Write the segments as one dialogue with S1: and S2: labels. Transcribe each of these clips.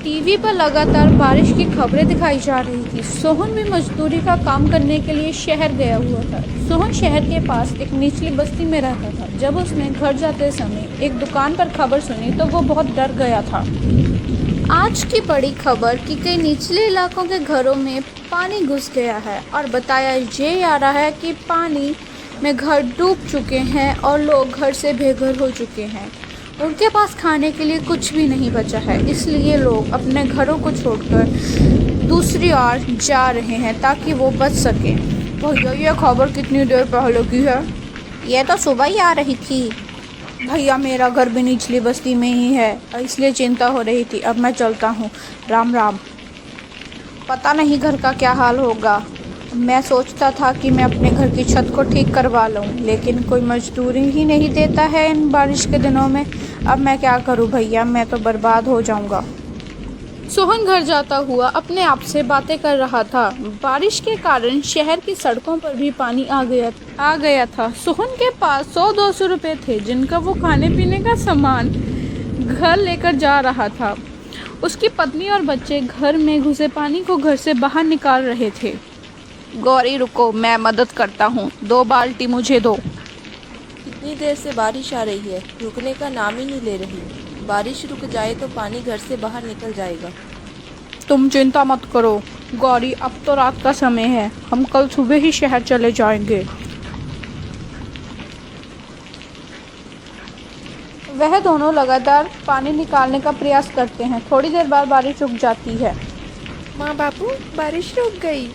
S1: TV पर लगातार बारिश की खबरें दिखाई जा रही थी। सोहन भी मजदूरी का काम करने के लिए शहर गया हुआ था। सोहन शहर के पास एक निचली बस्ती में रहता था। जब उसने घर जाते समय एक दुकान पर खबर सुनी तो वो बहुत डर गया था। आज की बड़ी खबर कि कई निचले इलाकों के घरों में पानी घुस गया है और बताया ये जा रहा है कि पानी में घर डूब चुके हैं और लोग घर से बेघर हो चुके हैं। उनके पास खाने के लिए कुछ भी नहीं बचा है, इसलिए लोग अपने घरों को छोड़कर दूसरी ओर जा रहे हैं ताकि वो बच सकें। भैया ये खबर कितनी देर पहले की है? ये तो सुबह ही आ रही थी। भैया मेरा घर भी निचली बस्ती में ही है, इसलिए चिंता हो रही थी। अब मैं चलता हूँ। राम राम। पता नहीं घर का क्या हाल होगा। मैं सोचता था कि मैं अपने घर की छत को ठीक करवा लूं, लेकिन कोई मजदूरी ही नहीं देता है इन बारिश के दिनों में। अब मैं क्या करूं भैया, मैं तो बर्बाद हो जाऊंगा। सोहन घर जाता हुआ अपने आप से बातें कर रहा था। बारिश के कारण शहर की सड़कों पर भी पानी आ गया था। सोहन के पास 100-200 रुपए थे, जिनका वो खाने पीने का सामान घर लेकर जा रहा था। उसकी पत्नी और बच्चे घर में घुसे पानी को घर से बाहर निकाल रहे थे। गौरी रुको, मैं मदद करता हूँ। 2 बाल्टी मुझे दो।
S2: कितनी देर से बारिश आ रही है, रुकने का नाम ही नहीं ले रही। बारिश रुक जाए तो पानी घर से बाहर निकल जाएगा।
S1: तुम चिंता मत करो गौरी, अब तो रात का समय है। हम कल सुबह ही शहर चले जाएंगे। वह दोनों लगातार पानी निकालने का प्रयास करते हैं। थोड़ी देर बाद बारिश रुक जाती है।
S2: माँ बापू, बारिश रुक गई।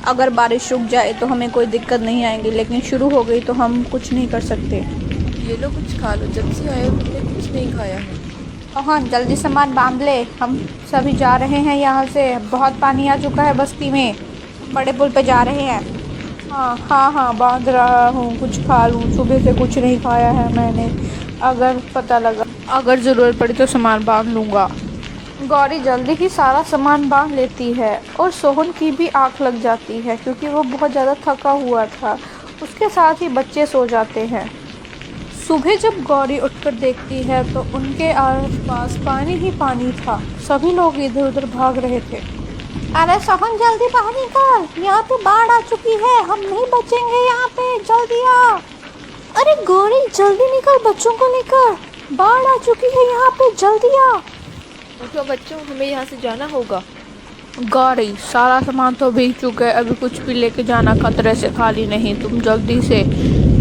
S1: अगर बारिश रुक जाए तो हमें कोई दिक्कत नहीं आएगी, लेकिन शुरू हो गई तो हम कुछ नहीं कर सकते।
S2: ये लो कुछ खा लो, जब से आए हो तुमने कुछ नहीं खाया है।
S1: हाँ, जल्दी सामान बांध ले, हम सभी जा रहे हैं यहाँ से। बहुत पानी आ चुका है बस्ती में, बड़े पुल पे जा रहे हैं। हाँ, बांध रहा हूँ। कुछ खा लूँ, सुबह से कुछ नहीं खाया है मैंने। अगर ज़रूरत पड़ी तो सामान बांध लूँगा। गौरी जल्दी ही सारा सामान बांध लेती है और सोहन की भी आँख लग जाती है, क्योंकि वो बहुत ज़्यादा थका हुआ था। उसके साथ ही बच्चे सो जाते हैं। सुबह जब गौरी उठकर देखती है तो उनके आसपास पानी ही पानी था। सभी लोग इधर उधर भाग रहे थे। अरे सोहन जल्दी बाहर निकल, यहाँ पे बाढ़ आ चुकी है, हम नहीं बचेंगे यहाँ पे, जल्दी आ। अरे गौरी जल्दी निकल, बच्चों को लेकर, बाढ़ आ चुकी है यहाँ पे, जल्दी आ।
S2: उठो बच्चों, हमें यहाँ से जाना होगा।
S1: गौरी सारा सामान तो भीग चुका है, अभी कुछ भी लेके जाना खतरे से खाली नहीं। तुम जल्दी से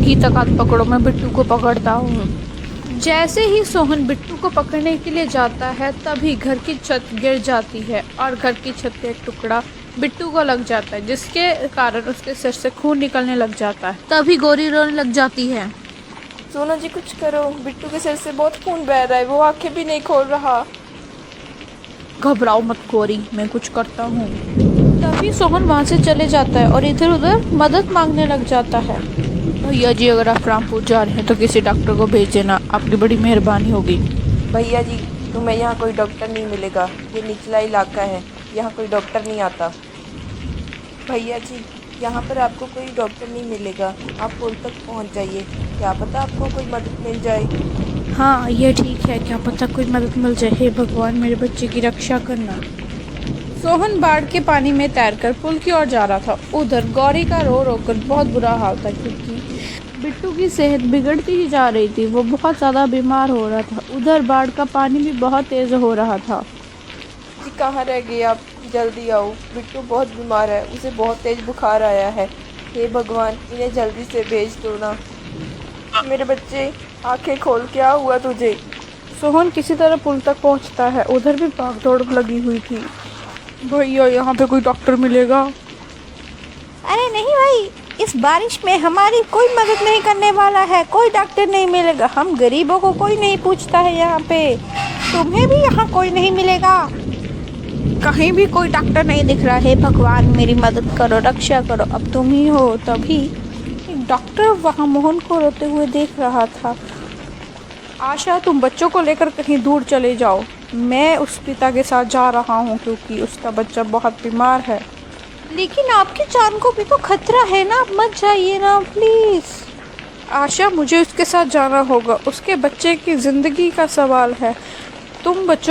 S1: की तकात पकड़ो, मैं बिट्टू को पकड़ता हूँ। जैसे ही सोहन बिट्टू को पकड़ने के लिए जाता है, तभी घर की छत गिर जाती है और घर की छत का एक टुकड़ा बिट्टू को लग जाता है, जिसके कारण उसके सिर से खून निकलने लग जाता है। तभी गौरी रोने लग जाती है।
S2: सोना जी कुछ करो, बिट्टू के सिर से बहुत खून बह रहा है, वो आंखें भी नहीं खोल रहा।
S1: घबराओ मत गौरी, मैं कुछ करता हूँ। तभी सोहन वहाँ से चले जाता है और इधर उधर मदद मांगने लग जाता है। भैया जी, अगर आप रामपुर जा रहे हैं तो किसी डॉक्टर को भेज देना, आपकी बड़ी मेहरबानी होगी।
S2: भैया जी, तुम्हें यहाँ कोई डॉक्टर नहीं मिलेगा, ये निचला इलाका है, यहाँ कोई डॉक्टर नहीं आता। भैया जी, यहाँ पर आपको कोई डॉक्टर नहीं मिलेगा, आप पुल तक पहुँच जाइए, क्या पता आपको कोई मदद मिल जाए।
S1: हाँ, ये ठीक है, क्या पता कोई मदद मिल जाए। हे भगवान, मेरे बच्चे की रक्षा करना। सोहन बाढ़ के पानी में तैरकर पुल की ओर जा रहा था। उधर गौरी का रो रो कर बहुत बुरा हाल था, क्योंकि बिट्टू की सेहत बिगड़ती ही जा रही थी। वो बहुत ज़्यादा बीमार हो रहा था। उधर बाढ़ का पानी भी बहुत तेज़ हो रहा था।
S2: जी कहाँ रह गए आप, जल्दी आओ, बिट्टू बहुत बीमार है, उसे बहुत तेज़ बुखार आया है। हे भगवान, इन्हें जल्दी से भेज दो ना। मेरे बच्चे, आंखें खोल, क्या हुआ तुझे?
S1: सोहन किसी तरह पुल तक पहुंचता है। उधर भी भाग दौड़ लगी हुई थी। भैया, यहाँ पे कोई डॉक्टर मिलेगा? अरे नहीं भाई, इस बारिश में हमारी कोई मदद नहीं करने वाला है, कोई डॉक्टर नहीं मिलेगा। हम गरीबों को कोई नहीं पूछता है यहाँ पे। तुम्हें भी यहाँ कोई नहीं मिलेगा, कहीं भी कोई डॉक्टर नहीं दिख रहा है। भगवान मेरी मदद करो, रक्षा करो, अब तुम ही हो। तभी एक डॉक्टर वहाँ मोहन को रोते हुए देख रहा था। आशा, तुम बच्चों को लेकर कहीं दूर चले जाओ, मैं उस पिता के साथ जा रहा हूँ, क्योंकि उसका बच्चा बहुत बीमार है। लेकिन आपकी जान को भी तो खतरा है ना, मत जाइए ना प्लीज़। आशा, मुझे उसके साथ जाना होगा, उसके बच्चे की ज़िंदगी का सवाल है। तुम बच्चों